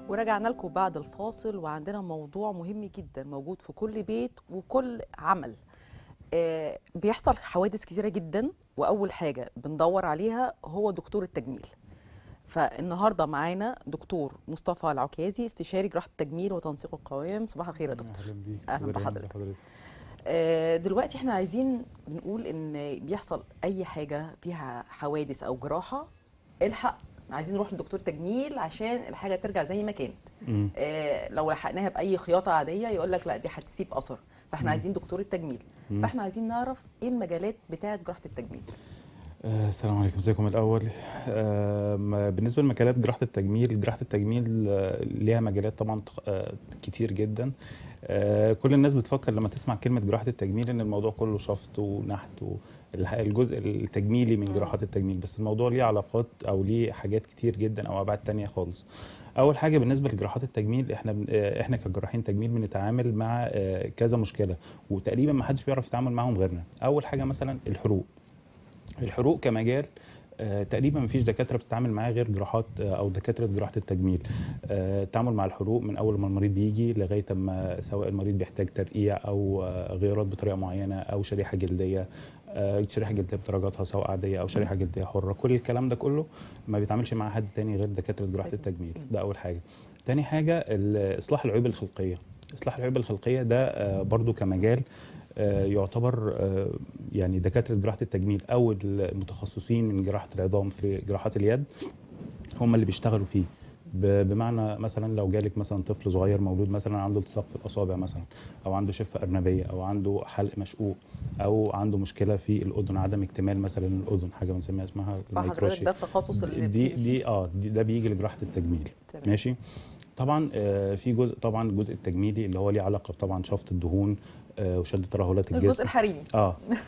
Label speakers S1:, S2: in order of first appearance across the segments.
S1: ورجعنا لكم بعد الفاصل، وعندنا موضوع مهم جدا موجود في كل بيت وكل عمل. بيحصل حوادث كتيرة جدا، وأول حاجة بندور عليها هو دكتور التجميل. فالنهارده معانا دكتور مصطفى العكازي، استشاري جراحة التجميل وتنسيق القوائم. صباح الخير يا دكتور.
S2: اهلا بيك.
S1: أهلا بحضرتك. دلوقتي احنا عايزين بنقول ان بيحصل اي حاجة فيها حوادث او جراحة، الحق عايزين نروح لدكتور تجميل عشان الحاجة ترجع زي ما كانت.
S2: مم.
S1: لو لحقناها بأي خياطة عادية يقول لك لا دي هتسيب أثر، فاحنا
S2: مم.
S1: عايزين دكتور التجميل.
S2: مم.
S1: فاحنا عايزين نعرف ايه المجالات بتاعة جراحة التجميل.
S2: السلام عليكم، ازيكم الاول. بالنسبه لمجالات جراحه التجميل، ليها مجالات طبعا كتير جدا. كل الناس بتفكر لما تسمع كلمه جراحه التجميل ان الموضوع كله شفط ونحت الجزء التجميلي من جراحات التجميل، بس الموضوع ليه علاقات او ليه حاجات كتير جدا او ابعاد تانية خالص. اول حاجه بالنسبه لجراحات التجميل، احنا كجراحين تجميل بنتعامل مع كذا مشكله، وتقريبا ما حدش بيعرف يتعامل معاهم غيرنا. اول حاجه مثلا الحروق كمجال، تقريبا مفيش دكاتره بتتعامل معاه غير جراحات او دكاتره جراحه التجميل. التعامل مع الحروق من اول ما المريض بيجي لغايه ما سواء المريض بيحتاج ترقيع او غيارات بطريقه معينه او شريحه جلديه، شريحه جلديه بدرجاتها سواء عاديه او شريحه جلديه حره. كل الكلام ده كله ما بيتعاملش مع حد تاني غير دكاتره جراحه التجميل. ده اول حاجه. تاني حاجه اصلاح العيوب الخلقيه. اصلاح العيوب الخلقيه ده برضو كمجال يعتبر يعني دكاتره جراحه التجميل او المتخصصين من جراحه العظام في جراحات اليد هم اللي بيشتغلوا فيه. بمعنى مثلا لو جالك مثلا طفل صغير مولود مثلا عنده التصاق في الاصابع مثلا، او عنده شفه ارنبيه، او عنده حلق مشقوق، او عنده مشكله في الاذن، عدم اكتمال مثلا الاذن، حاجه بنسميها اسمها
S1: فحضرتك
S2: الميكروشي.
S1: ده التخصص اللي
S2: دي
S1: بتيجي فيه.
S2: دي اه دي ده بيجي لجراحه التجميل.
S1: تمام.
S2: ماشي. طبعا في الجزء التجميلي اللي هو ليه علاقه طبعا شفط الدهون وشد ترهلات
S1: الجزء
S2: الجسم.
S1: الحريمي.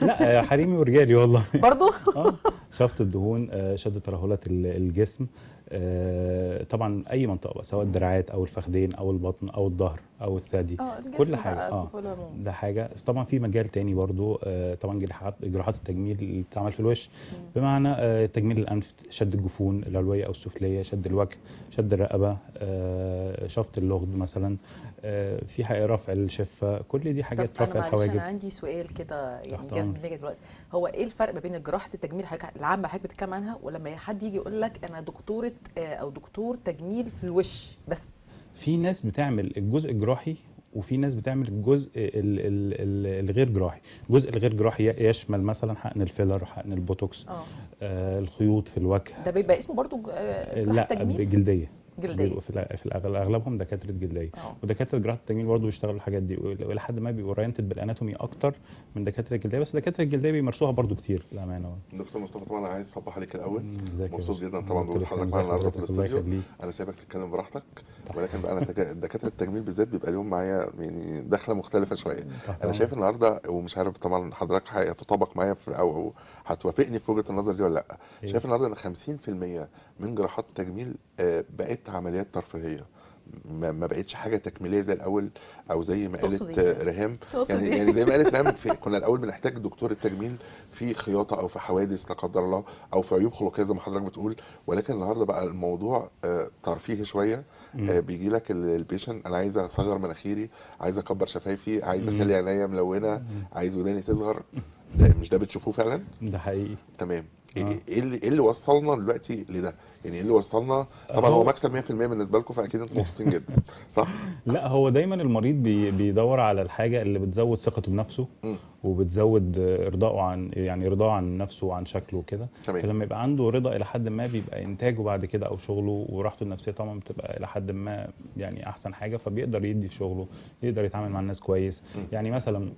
S2: لا حريمي ورجالي والله.
S1: برضو.
S2: شفط الدهون، شد ترهلات الجسم. طبعا اي منطقه بقى، سواء الدراعات او الفخذين او البطن او الظهر او الثدي،
S1: الجسم
S2: كل حاجه.
S1: بقى بكل عموم.
S2: ده حاجه. طبعا في مجال تاني برضو، طبعا جراحات التجميل اللي بتتعمل في الوش، بمعنى تجميل الانف، شد الجفون العلويه او السفليه، شد الوجه، شد الرقبه، شفط اللغد مثلا، في حاجه رفع الشفه. كل دي حاجات
S1: طب
S2: رفع
S1: انا معلش،
S2: الحواجب.
S1: انا عندي سؤال كده يعني
S2: تحت
S1: جه في
S2: امر.
S1: دماغي دلوقتي. هو ايه الفرق ما بين جراحه التجميل العامه حضرتك بتتكلم عنها، ولما حد يجي يقول لك انا دكتوره او دكتور تجميل في الوش بس؟
S2: في ناس بتعمل الجزء الجراحي، وفي ناس بتعمل الجزء الغير جراحي. الجزء الغير جراحي يشمل مثلا حقن الفيلر، حقن البوتوكس، الخيوط في الوجه.
S1: ده بيبقى اسمه برضو جراحه
S2: لا،
S1: تجميل
S2: جلديه.
S1: جلديه.
S2: بيبقوا في اغلبهم دكاتره جلديه. ودكاتره جراحه التجميل برضه بيشتغلوا الحاجات دي، والى حد ما بيبقوا اورينتد بالاناتومي اكتر من دكاتره الجلديه، بس دكاتره الجلديه بيمارسوها برضه كتير للامانه.
S3: دكتور مصطفى، طبعا انا عايز اصبح عليك الاول.
S2: ازيك يا
S3: مبسوط
S2: باشا؟
S3: جدا طبعا بوجود حضرتك معانا النهارده في الاستوديو. انا سايبك تتكلم براحتك، ولكن بقى انا دكاتره التجميل بالذات بيبقى لهم معايا يعني دخله مختلفه شويه. انا شايف النهارده، ومش عارف طبعا حضرتك هتتطابق معايا او هتوافقني في وجهه النظر دي ولا لا. شايف النهارده ان 50% من جراحات التجميل بقت عمليات ترفيهيه، ما بقتش حاجه تكميليه زي الاول، او زي ما قالت ريهام. يعني زي ما قالت ريهام، كنا الاول بنحتاج دكتور التجميل في خياطه او في حوادث لا قدر الله او في عيوب خلقيه زي ما حضرتك بتقول، ولكن النهارده بقى الموضوع ترفيهي شويه. بيجي لك البيشنت، انا عايز اصغر مناخيري، عايز اكبر شفايفي، عايز اخلي عينيا ملونه، عايز وداني تصغر. مش ده بتشوفوه فعلا؟
S2: ده حقيقي.
S3: تمام. ايه اللي وصلنا دلوقتي لده؟ يعني ايه اللي وصلنا؟ طبعا هو مكسب 100% بالنسبه لكم، فاكيد انتم مبسوطين جدا، صح؟
S2: لا، هو دايما المريض بيدور على الحاجه اللي بتزود ثقته بنفسه، وبتزود رضاه عن نفسه وعن شكله وكده. فلما يبقى عنده رضا الى حد ما، بيبقى انتاجه بعد كده او شغله وراحته النفسيه طبعا بتبقى الى حد ما يعني احسن حاجه، فبيقدر يدي في شغله، يقدر يتعامل مع الناس كويس. يعني مثلا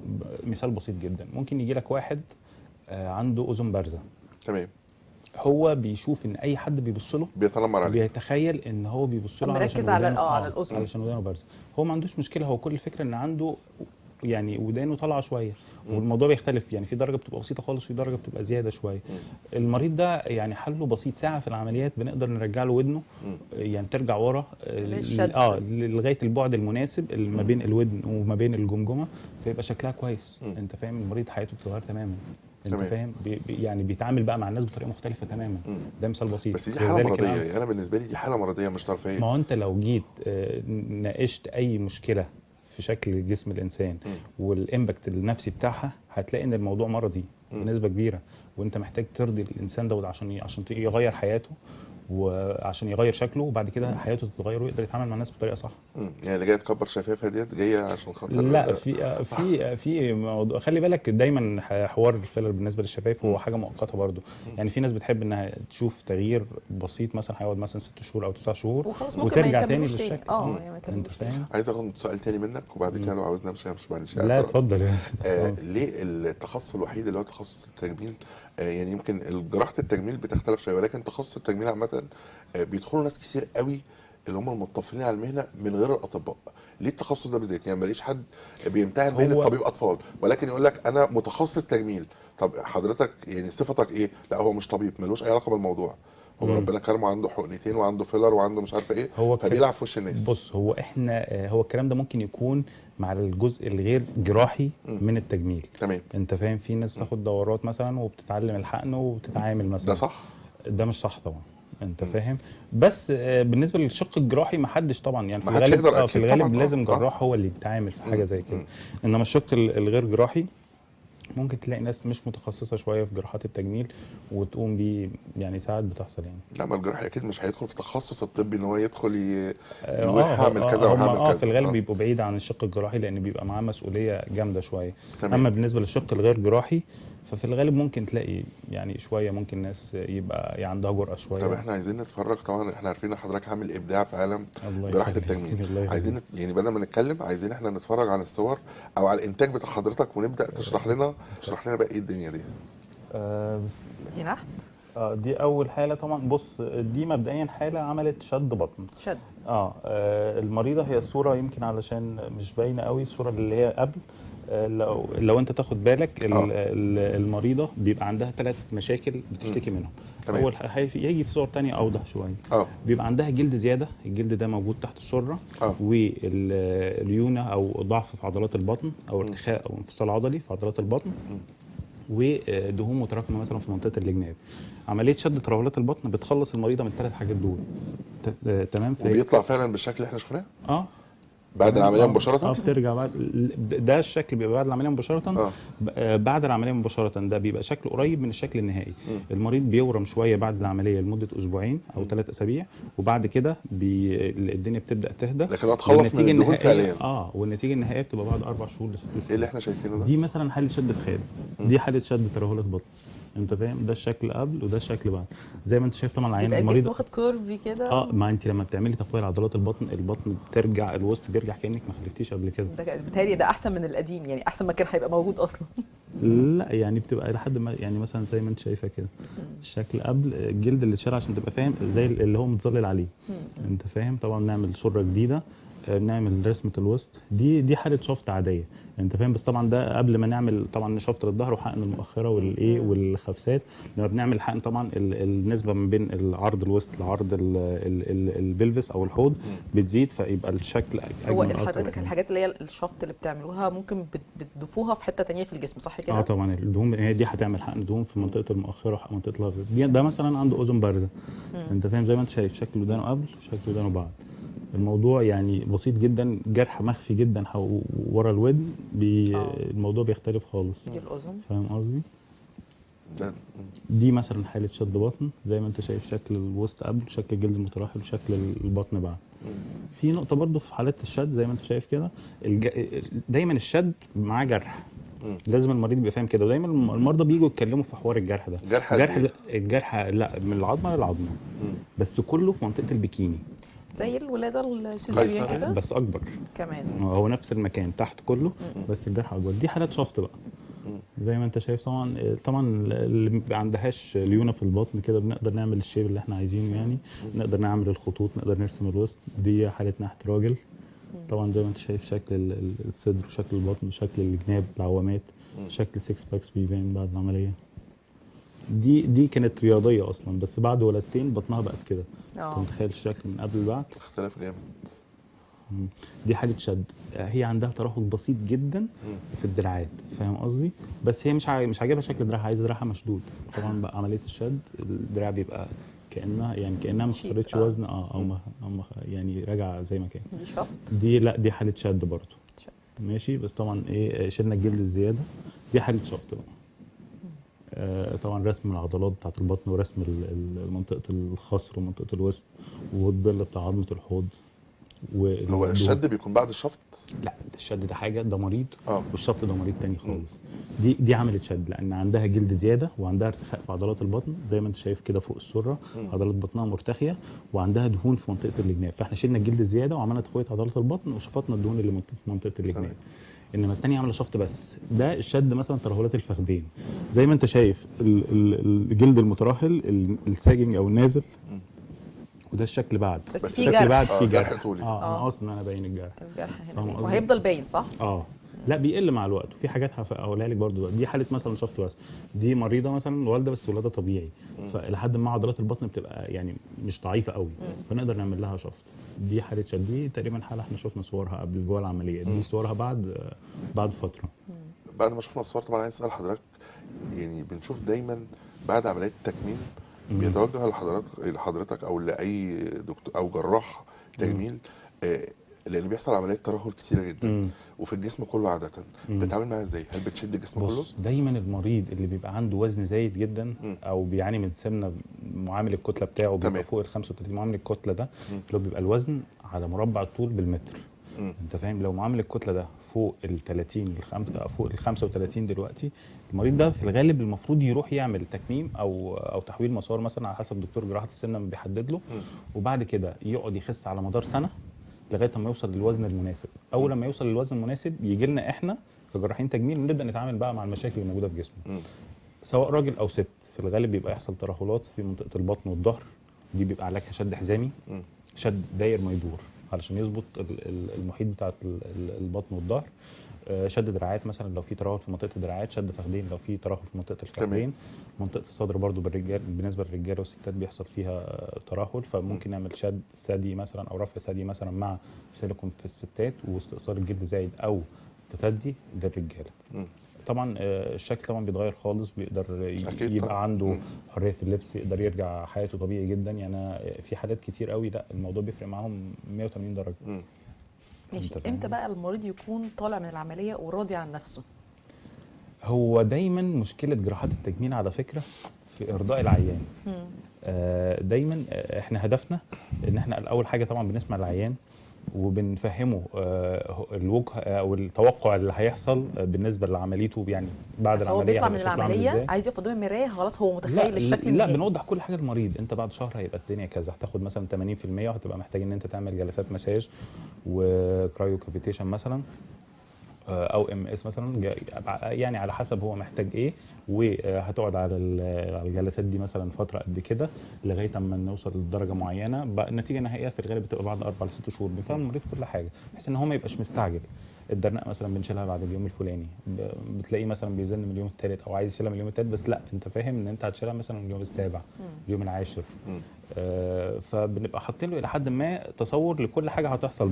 S2: مثال بسيط جدا، ممكن يجي لك واحد عنده اذن بارزه.
S3: تمام.
S2: هو بيشوف ان اي حد بيبص له
S3: بيتنمر عليه،
S2: بيتخيل ان هو بيبص له
S1: مركز على الاذن،
S2: علشان ودانه بارزه. هو ما عندوش مشكله، هو كل الفكره ان عنده يعني ودانه طالعه شويه، والموضوع بيختلف. يعني في درجه بتبقى بسيطه خالص، وفي درجه بتبقى زياده شويه. المريض ده يعني حله بسيط، ساعه في العمليات بنقدر نرجع له ودنه، يعني ترجع ورا لغايه البعد المناسب ما بين الودن وما بين الجمجمه، فيبقى شكلها كويس. انت فاهم؟ المريض حياته بتتغير تماما. انت
S3: تمام.
S2: فاهم يعني بيتعامل بقى مع الناس بطريقه مختلفه تماما. ده مثال بسيط.
S3: بس دي حاله مرضيه، يعني انا بالنسبه لي دي حاله مرضيه مش ترفيهيه.
S2: ما هو انت لو جيت ناقشت اي مشكله في شكل جسم الانسان والامباكت النفسي بتاعها، هتلاقي ان الموضوع مرضي بنسبه كبيره، وانت محتاج ترضي الانسان دوت عشان يغير حياته وعشان يغير شكله، وبعد كده حياته تتغير ويقدر يتعامل مع الناس بطريقه صح.
S3: يعني اللي جايه تكبر شفافها ديت جايه عشان خاطر
S2: لا، في موضوع، خلي بالك دايما حوار الفيلر بالنسبه للشفايف هو حاجه مؤقته برضو. يعني في ناس بتحب انها تشوف تغيير بسيط، مثلا هيقعد مثلا 6 شهور او 9 شهور
S1: وخلاص ممكن ما
S2: وترجع تاني
S1: يكملوش
S2: للشكل.
S1: يعني ما
S2: انت
S1: يكملوش تاني.
S2: فاهم؟
S3: عايز اخد سؤال تاني منك وبعد كده لو عاوزني امشي معلش.
S2: لا اتفضل يعني.
S3: ليه التخصص الوحيد اللي هو تخصص التجميل؟ يعني يمكن جراحه التجميل بتختلف شويه، ولكن تخصص التجميل عامه بيدخلوا ناس كتير قوي اللي هم المتطفلين على المهنه من غير الاطباء. ليه التخصص ده بالذات؟ يعني ماليش حد بيمتهن مهنه طبيب اطفال ولكن يقول لك انا متخصص تجميل. طب حضرتك يعني صفتك ايه؟ لا هو مش طبيب، ملوش اي علاقه بالموضوع. هو ربنا كرمه عنده حقنتين وعنده فيلر وعنده مش عارفه ايه، فبيلعب في وش الناس.
S2: بص، هو احنا هو الكلام ده ممكن يكون مع الجزء الغير جراحي من التجميل.
S3: تمام.
S2: انت فاهم؟ في ناس بتاخد دورات مثلا وبتتعلم الحقن وبتتعامل مثلا.
S3: ده صح؟
S2: ده مش صح طبعا. انت فاهم؟ بس بالنسبه للشق الجراحي ما حدش طبعا، يعني في الغالب في الغالب لازم جراح هو اللي بيتعامل في حاجه زي كده. انما الشق الغير جراحي ممكن تلاقي ناس مش متخصصه شويه في جراحات التجميل وتقوم بيه، يعني ساعات بتحصل يعني.
S3: لا، ما الجراح اكيد مش هيدخل في التخصص الطبي ان هو يدخل يقول هعمل كذا وهعمل كذا.
S2: في الغالب بيبقوا بعيد عن الشق الجراحي لان بيبقى معاه مسؤوليه جامده شويه.
S3: تمام.
S2: اما بالنسبه للشق الغير جراحي ففي الغالب ممكن تلاقي يعني شويه ممكن ناس يبقى عندها جرأه شويه.
S3: طب احنا عايزين نتفرج، طبعا احنا عارفين ان حضرتك عامل ابداع في عالم جراحه التجميل. عايزين يعني بدل ما نتكلم عايزين احنا نتفرج على الصور او على الانتاج بتاع حضرتك ونبدا تشرح لنا بقى ايه الدنيا دي.
S1: دي نحت.
S2: دي اول حاله طبعا. بص، دي مبدئيا حاله عملت شد بطن.
S1: شد.
S2: المريضه، هي الصوره يمكن علشان مش باينه قوي، الصوره اللي هي قبل. لو انت تاخد بالك المريضه بيبقى عندها 3 مشاكل بتشتكي منهم. اول هيجي في صور تانية اوضح شويه. بيبقى عندها جلد زياده، الجلد ده موجود تحت السره، والليونه او ضعف في عضلات البطن او ارتخاء او انفصال عضلي في عضلات البطن، ودهون متراكمه مثلا في منطقه الجناب. عمليه شد ترهلات البطن بتخلص المريضه من ال3 حاجات دول. تمام.
S3: وبيطلع فعلا بالشكل اللي احنا شفناه
S2: بعد
S3: العمليه مباشره.
S2: بترجع بعد ده الشكل بيبقى بعد العمليه مباشره. بعد العمليه مباشره ده بيبقى شكل قريب من الشكل النهائي. المريض بيورم شويه بعد العمليه لمده اسبوعين او 3 اسابيع، وبعد كده الدنيا بتبدا تهدى،
S3: لكن هو اتخلص من الدهون فعليا.
S2: والنتيجه النهائيه بتبقى بعد 4 شهور ل 6 شهور.
S3: ايه اللي احنا شايفينه ده؟
S2: دي مثلا حاله شد فخاد، دي حاله شد ترهلات بطن. انت فاهم؟ ده الشكل قبل وده الشكل بعد. زي ما انت شايف طبعا العين
S1: المريض واخد كيرفي كده.
S2: ما انت لما بتعملي تقويه لعضلات البطن بترجع، الوسط بيرجع كانك ما خلفتيش قبل كده.
S1: ده بالتالي ده احسن من القديم، يعني احسن ما كان هيبقى موجود اصلا.
S2: لا يعني بتبقى لحد ما، يعني مثلا زي ما انت شايفه كده الشكل قبل، الجلد اللي اتشال عشان تبقى فاهم زي اللي هو متظلل عليه. انت فاهم؟ طبعا نعمل صوره جديده، نعمل رسمه الوسط. دي حاله شفط عاديه. انت فاهم؟ بس طبعا ده قبل ما نعمل طبعا شفط للظهر وحقن المؤخره والايه والخفسات. لما بنعمل حقن طبعا النسبه ما بين العرض الوسط لعرض البلفس او الحوض بتزيد، فيبقى الشكل
S1: هو حضرتك الحاجات اللي هي الشفط اللي بتعملوها ممكن بتضيفوها في حته ثانيه في الجسم، صح كده؟
S2: طبعا الدهون هي دي هتعمل حقن دهون في منطقه المؤخره ومنطقه الهافر. ده مثلا عنده اذن بارزه. انت فاهم؟ زي ما انت شايف شكل ودانه قبل وشكل ودانه بعد. الموضوع يعني بسيط جدا، جرح مخفي جدا ورا الودن. الموضوع بيختلف خالص.
S1: دي الاذن.
S2: فاهم قصدي؟ دي مثلا حاله شد بطن، زي ما انت شايف شكل الوسط قبل وشكل الجلد المتراحل وشكل البطن بعد. في نقطه برضو في حالات الشد زي ما انت شايف كده، دايما الشد معاه جرح. لازم المريض يبقى فاهم كده، ودايما المرضى بييجوا يتكلموا في حوار الجرح ده. الجرح لا، من العظمه للعظمه، بس كله في منطقه البيكيني
S1: زي الولاده السيزاريان كده
S2: بس اكبر
S1: كمان.
S2: هو نفس المكان تحت كله بس الجرح اكبر. دي حالات شفط بقى زي ما انت شايف. طبعا اللي ما عندهاش ليونه في البطن كده بنقدر نعمل الشيب اللي احنا عايزينه، يعني نقدر نعمل الخطوط، نقدر نرسم الوسط. دي حاله نحت راجل. طبعا زي ما انت شايف شكل الصدر وشكل البطن وشكل الجناب العوامات، شكل 6 باكس بيبان بعد العمليه. دي كانت رياضيه اصلا، بس بعد ولدتين بطنها بقت كده. انت متخيل الشكل من قبل وبعد؟
S3: اختلاف جامد.
S2: دي حاله شد، هي عندها ترهل بسيط جدا في الدراعات، فاهم قصدي؟ بس هي مش عاجبها شكل دراعها، عايزه دراعها مشدود. طبعا بقى عمليه الشد الدراع بيبقى كانها ما خسرتش وزن، يعني راجعه زي ما كان.
S1: دي شفط؟
S2: لا دي حاله شد برضه. ماشي، بس طبعا شلنا الجلد الزياده، دي حاله شفط بقى. طبعا رسم العضلات بتاعت البطن، ورسم منطقه الخصر ومنطقه الوسط والظل بتاع عظمه الحوض.
S3: هو الشد بيكون بعد الشفط؟
S2: لا، الشد ده حاجه، ده مريض، والشفط ده مريض تاني خالص. دي عملت شد لان عندها جلد زياده، وعندها ارتخاء في عضلات البطن زي ما انت شايف كده فوق السره، عضلات بطنها مرتخيه، وعندها دهون في منطقه الجناب، فاحنا شلنا الجلد الزياده وعملنا تقويه عضلات البطن وشفطنا الدهون اللي في منطقه الجناب. انما الثانيه عامله شفط بس. ده الشد مثلا ترهلات الفخذين زي ما انت شايف، الجلد المترهل الساجنج او النازل، وده الشكل بعد،
S1: بس في
S2: الشكل
S1: جرح.
S2: بعد في
S3: جرح
S2: جرح
S3: طولي.
S2: انا قاصد ان انا ابين الجرح
S1: هنا وهيفضل باين، صح؟
S2: لا بيقل مع الوقت، وفي حاجات هقولها لك برضو. دي حاله مثلا شفط بس، دي مريضه مثلا والده بس ولاده طبيعي، فلحد ما عضلات البطن بتبقى يعني مش ضعيفه قوي، فنقدر نعمل لها شفط. دي حاله شد، دي تقريبا حاله احنا شفنا صورها قبل جوه العمليه، دي صورها بعد فتره.
S3: بعد ما شفنا الصور طبعا عايز اسال حضرتك، يعني بنشوف دايما بعد عمليه التكميم بيتوجه لحضرتك او لاي دكتور او جراح تجميل، لان بيحصل عمليات ترهل كتيره جدا وفي الجسم كله عاده، بتتعامل معاها ازاي؟ هل بتشد الجسم كله؟
S2: دايما المريض اللي بيبقى عنده وزن زايد جدا او بيعاني من سمنه، معامل الكتله بتاعه بيبقى فوق ال 35، معامل الكتله ده اللي هو بيبقى الوزن على مربع الطول بالمتر. انت فاهم؟ لو معامل الكتله ده فوق ال 30 فوق ال 35 دلوقتي، المريض ده في الغالب المفروض يروح يعمل تكميم او تحويل مسار مثلا على حسب دكتور جراحه السمنه ما بيحدد له، وبعد كده يقعد يخس على مدار سنه لغايه ما يوصل للوزن المناسب. اول لما يوصل للوزن المناسب يجي لنا احنا كجراحين تجميل ونبدا نتعامل بقى مع المشاكل اللي موجوده في جسمه، سواء راجل او ست. في الغالب بيبقى يحصل ترهلات في منطقه البطن والظهر، دي بيبقى علاجها شد حزامي، شد داير ما يدور علشان يظبط المحيط بتاع البطن والظهر. شد دراعات مثلا لو في ترهل في منطقه الدراعات، شد فخدين لو في ترهل في منطقه الفخدين. منطقه الصدر برضو بالرجال، بالنسبه للرجاله والستات بيحصل فيها ترهل، فممكن نعمل شد ثدي مثلا او رفع ثدي مثلا مع سيليكون في الستات، واستئصال الجلد زايد او تثدي للرجاله. طبعا الشكل طبعا بيتغير خالص، بيقدر يبقى عنده حريه في اللبس، يقدر يرجع حياته طبيعي جدا. يعني في حالات كتير قوي لا الموضوع بيفرق معاهم 180 درجه.
S1: ماشي، امتى بقى المريض يكون طالع من العمليه وراضي عن نفسه؟
S2: هو دايما مشكله جراحات التجميل على فكره في ارضاء العيان. دايما احنا هدفنا ان احنا اول حاجه طبعا بنسمع العيان وبنفهمه الوجه او التوقع اللي هيحصل بالنسبه لعمليته، يعني بعد العمليه.
S1: هو بيطلع من العمليه عايز ياخد قدام المرايه خلاص، هو متخيل الشكل
S2: لا بنوضح كل حاجه للمريض. انت بعد شهر هيبقى الدنيا كذا، هتاخد مثلا 80% وهتبقى محتاج ان انت تعمل جلسات مساج وكرايو كافيتيشن مثلا او MS مثلا، يعني على حسب هو محتاج ايه، وهتقعد على الجلسات دي مثلا فتره قد كده لغايه اما نوصل لدرجه معينه. النتيجه النهائيه في الغالب بتبقى بعد 4 ل 6 شهور. بنفهم المريض كل حاجه بحيث ان هو ما يبقاش مستعجل. الدرنقه مثلا بنشيلها بعد اليوم الفلاني، بتلاقيه مثلا بيزن من اليوم الثالث او عايز يشيلها من اليوم الثالث، بس لا انت فاهم ان انت هتشيلها مثلا من اليوم السابع، اليوم العاشر. فبنبقى حاطين له الى حد ما تصور لكل حاجه هتحصل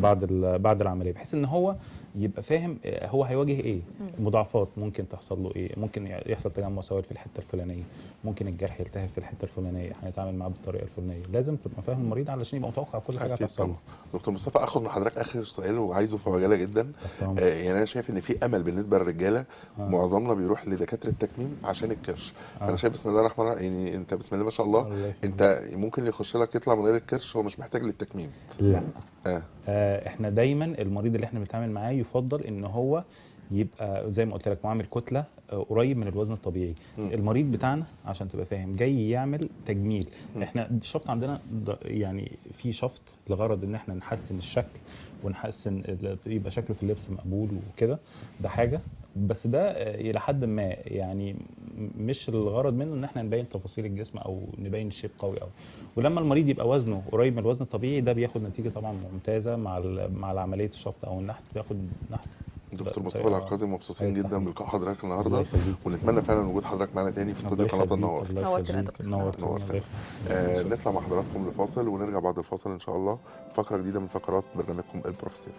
S2: بعد العمليه، بحيث ان هو يبقى فاهم هو هيواجه ايه، مضاعفات ممكن تحصل له ايه، ممكن يحصل تجمع سوائل في الحته الفلانيه، ممكن الجرح يلتهب في الحته الفلانيه، هنتعامل معاه بالطريقه الفلانيه. لازم تبقى فاهم المريض علشان يبقى متوقع كل حاجه هتحصل له.
S3: دكتور مصطفى، اخد من حضرتك اخر سؤال وعايزه في عجاله جدا. يعني انا شايف ان في امل بالنسبه للرجاله، معظمنا بيروح لدكاتره التكميم عشان الكرش. فانا شايف بسم الله الرحمن الرحيم، يعني انت بسم الله ما شاء الله انت ممكن يخش لك يطلع من غير الكرش، هو مش محتاج للتكميم.
S2: لا احنا دايما المريض اللي احنا بنتعامل معاه يفضل ان هو يبقى زي ما قلت لك معامل كتله قريب من الوزن الطبيعي. المريض بتاعنا عشان تبقى فاهم جاي يعمل تجميل. احنا الشفط عندنا يعني في شفط لغرض ان احنا نحسن الشكل ونحسن يبقى شكله في اللبس مقبول وكده، ده حاجه. بس ده الى حد ما يعني مش الغرض منه ان احنا نبين تفاصيل الجسم او نبين الشيب قوي قوي. ولما المريض يبقى وزنه قريب من الوزن الطبيعي، ده بياخد نتيجه طبعا ممتازه مع عمليه الشفط او النحت، بياخد نحت
S3: دكتور مصطفى العكازي، مبسوطين جدا بلقاء حضرتك
S2: الله
S3: النهارده،
S2: يخليك.
S3: ونتمنى فعلا وجود حضرتك معانا تاني في استوديو قناه النهار.
S2: الله
S1: نورتنا يا
S2: يخليك.
S1: دكتور.
S2: نورتنا.
S3: نطلع مع حضراتكم لفاصل ونرجع بعد الفاصل ان شاء الله فقره جديده من فقرات برنامجكم البروفيسور.